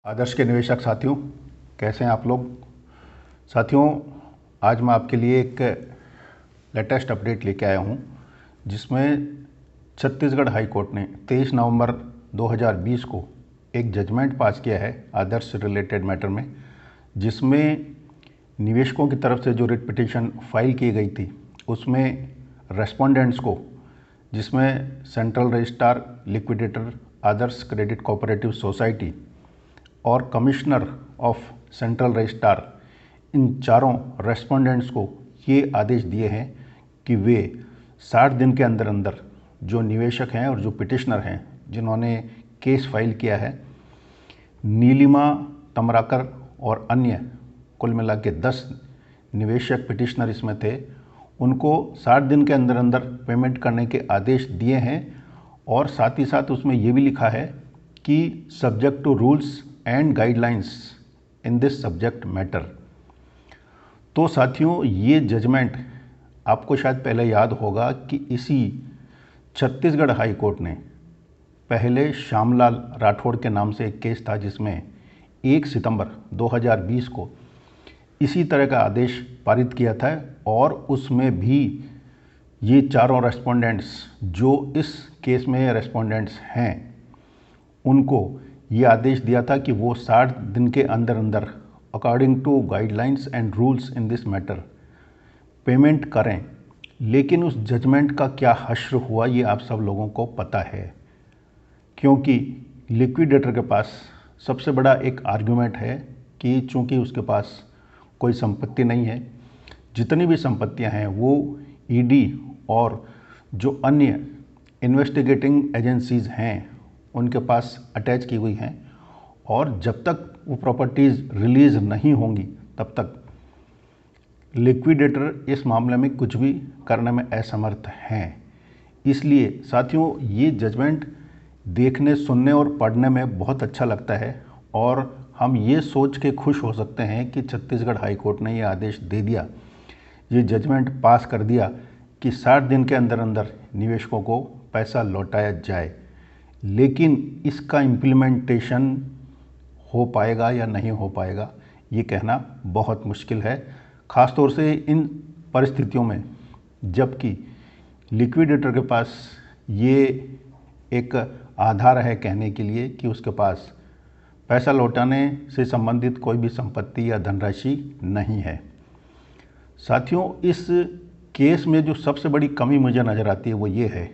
आदर्श के निवेशक साथियों, कैसे हैं आप लोग। साथियों, आज मैं आपके लिए एक लेटेस्ट अपडेट लेके आया हूं, जिसमें छत्तीसगढ़ हाई कोर्ट ने 23 नवंबर 2020 को एक जजमेंट पास किया है आदर्श से रिलेटेड मैटर में, जिसमें निवेशकों की तरफ से जो रिट पिटीशन फाइल की गई थी उसमें रेस्पोंडेंट्स को, जिसमें सेंट्रल रजिस्ट्रार लिक्विडेटर आदर्श क्रेडिट कोऑपरेटिव सोसाइटी और कमिश्नर ऑफ सेंट्रल रजिस्ट्रार, इन चारों रेस्पोंडेंट्स को ये आदेश दिए हैं कि वे 60 दिन के अंदर अंदर जो निवेशक हैं और जो पिटिशनर हैं जिन्होंने केस फाइल किया है, नीलिमा तमराकर और अन्य कुल मिला के 10 निवेशक पिटिशनर इसमें थे, उनको 60 दिन के अंदर अंदर पेमेंट करने के आदेश दिए हैं। और साथ ही साथ उसमें ये भी लिखा है कि subject to rules and guidelines in this subject matter. तो साथियों, ये जजमेंट आपको शायद पहले याद होगा कि इसी छत्तीसगढ़ हाई कोर्ट ने पहले श्यामलाल राठौड़ के नाम से एक केस था, जिसमें 1 सितंबर 2020 को इसी तरह का आदेश पारित किया था। और उसमें भी ये चारों रेस्पोंडेंट्स जो इस केस में रेस्पोंडेंट्स हैं, उनको ये आदेश दिया था कि वो 60 दिन के अंदर अंदर according to guidelines and rules in this matter payment करें। लेकिन उस जजमेंट का क्या हश्र हुआ ये आप सब लोगों को पता है, क्योंकि लिक्विडेटर के पास सबसे बड़ा एक आर्गुमेंट है कि चूंकि उसके पास कोई संपत्ति नहीं है, जितनी भी संपत्तियां हैं वो ईडी और जो अन्य इन्वेस्टिगेटिंग एजेंसीज हैं उनके पास अटैच की हुई हैं, और जब तक वो प्रॉपर्टीज़ रिलीज़ नहीं होंगी तब तक लिक्विडेटर इस मामले में कुछ भी करने में असमर्थ हैं। इसलिए साथियों, ये जजमेंट देखने, सुनने और पढ़ने में बहुत अच्छा लगता है, और हम ये सोच के खुश हो सकते हैं कि छत्तीसगढ़ हाई कोर्ट ने ये आदेश दे दिया, ये जजमेंट पास कर दिया कि 60 दिन के अंदर अंदर निवेशकों को पैसा लौटाया जाए। लेकिन इसका इम्प्लीमेंटेशन हो पाएगा या नहीं हो पाएगा ये कहना बहुत मुश्किल है, ख़ासतौर से इन परिस्थितियों में जबकि लिक्विडेटर के पास ये एक आधार है कहने के लिए कि उसके पास पैसा लौटाने से संबंधित कोई भी संपत्ति या धनराशि नहीं है। साथियों, इस केस में जो सबसे बड़ी कमी मुझे नज़र आती है वो ये है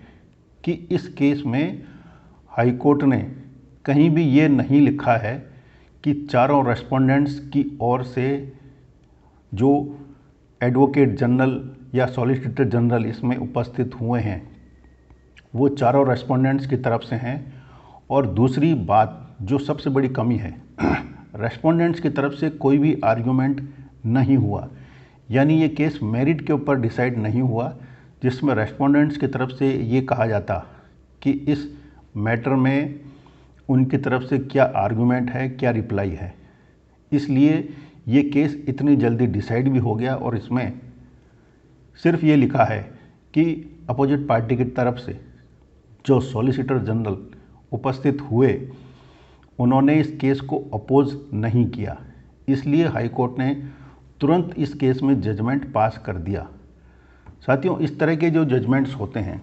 कि इस केस में हाई कोर्ट ने कहीं भी ये नहीं लिखा है कि चारों रेस्पोंडेंट्स की ओर से जो एडवोकेट जनरल या सॉलिसिटर जनरल इसमें उपस्थित हुए हैं वो चारों रेस्पोंडेंट्स की तरफ से हैं। और दूसरी बात जो सबसे बड़ी कमी है, रेस्पोंडेंट्स की तरफ से कोई भी आर्गुमेंट नहीं हुआ, यानी ये केस मेरिट के ऊपर डिसाइड नहीं हुआ, जिसमें रेस्पोंडेंट्स की तरफ से ये कहा जाता कि इस मैटर में उनकी तरफ से क्या आर्गुमेंट है, क्या रिप्लाई है। इसलिए ये केस इतनी जल्दी डिसाइड भी हो गया, और इसमें सिर्फ ये लिखा है कि अपोजिट पार्टी की तरफ से जो सॉलिसिटर जनरल उपस्थित हुए उन्होंने इस केस को अपोज नहीं किया। इसलिए हाई कोर्ट ने तुरंत इस केस में जजमेंट पास कर दिया। साथियों, इस तरह के जो जजमेंट्स होते हैं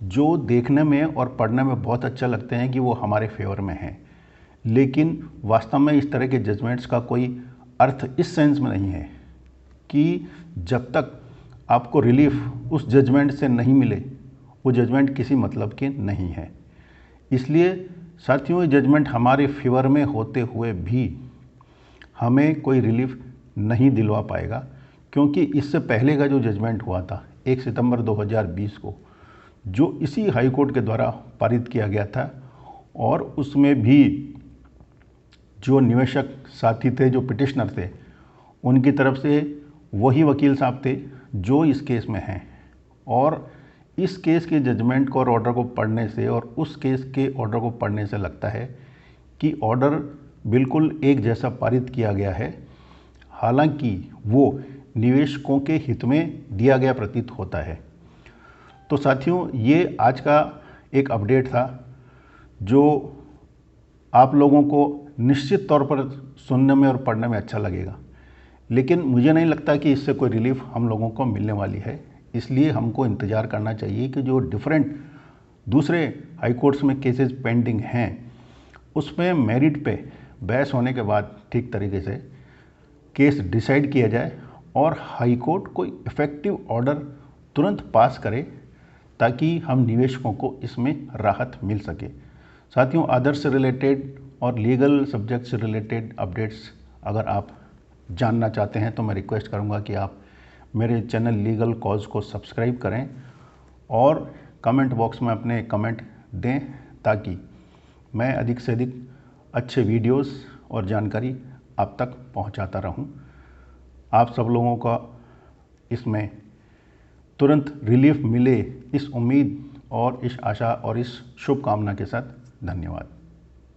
जो देखने में और पढ़ने में बहुत अच्छा लगते हैं कि वो हमारे फेवर में हैं, लेकिन वास्तव में इस तरह के जजमेंट्स का कोई अर्थ इस सेंस में नहीं है कि जब तक आपको रिलीफ उस जजमेंट से नहीं मिले वो जजमेंट किसी मतलब की नहीं है। इसलिए साथियों, ये जजमेंट हमारे फेवर में होते हुए भी हमें कोई रिलीफ नहीं दिलवा पाएगा, क्योंकि इससे पहले का जो जजमेंट हुआ था 1 सितंबर 2020 को, जो इसी हाई कोर्ट के द्वारा पारित किया गया था, और उसमें भी जो निवेशक साथी थे, जो पिटिशनर थे, उनकी तरफ से वही वकील साहब थे जो इस केस में हैं। और इस केस के जजमेंट को और ऑर्डर को पढ़ने से और उस केस के ऑर्डर को पढ़ने से लगता है कि ऑर्डर बिल्कुल एक जैसा पारित किया गया है, हालांकि वो निवेशकों के हित में दिया गया प्रतीत होता है। तो साथियों, ये आज का एक अपडेट था जो आप लोगों को निश्चित तौर पर सुनने में और पढ़ने में अच्छा लगेगा, लेकिन मुझे नहीं लगता कि इससे कोई रिलीफ हम लोगों को मिलने वाली है। इसलिए हमको इंतज़ार करना चाहिए कि जो डिफरेंट दूसरे हाई कोर्ट्स में केसेस पेंडिंग हैं उसमें मेरिट पे बहस होने के बाद ठीक तरीके से केस डिसाइड किया जाए और हाई कोर्ट कोई इफ़ेक्टिव ऑर्डर तुरंत पास करे ताकि हम निवेशकों को इसमें राहत मिल सके। साथियों, अदर्स से रिलेटेड और लीगल सब्जेक्ट से रिलेटेड अपडेट्स अगर आप जानना चाहते हैं तो मैं रिक्वेस्ट करूंगा कि आप मेरे चैनल लीगल कॉज को सब्सक्राइब करें और कमेंट बॉक्स में अपने कमेंट दें ताकि मैं अधिक से अधिक अच्छे वीडियोस और जानकारी आप तक पहुंचाता रहूं। आप सब लोगों का इसमें तुरंत रिलीफ मिले, इस उम्मीद और इस आशा और इस शुभकामना के साथ धन्यवाद।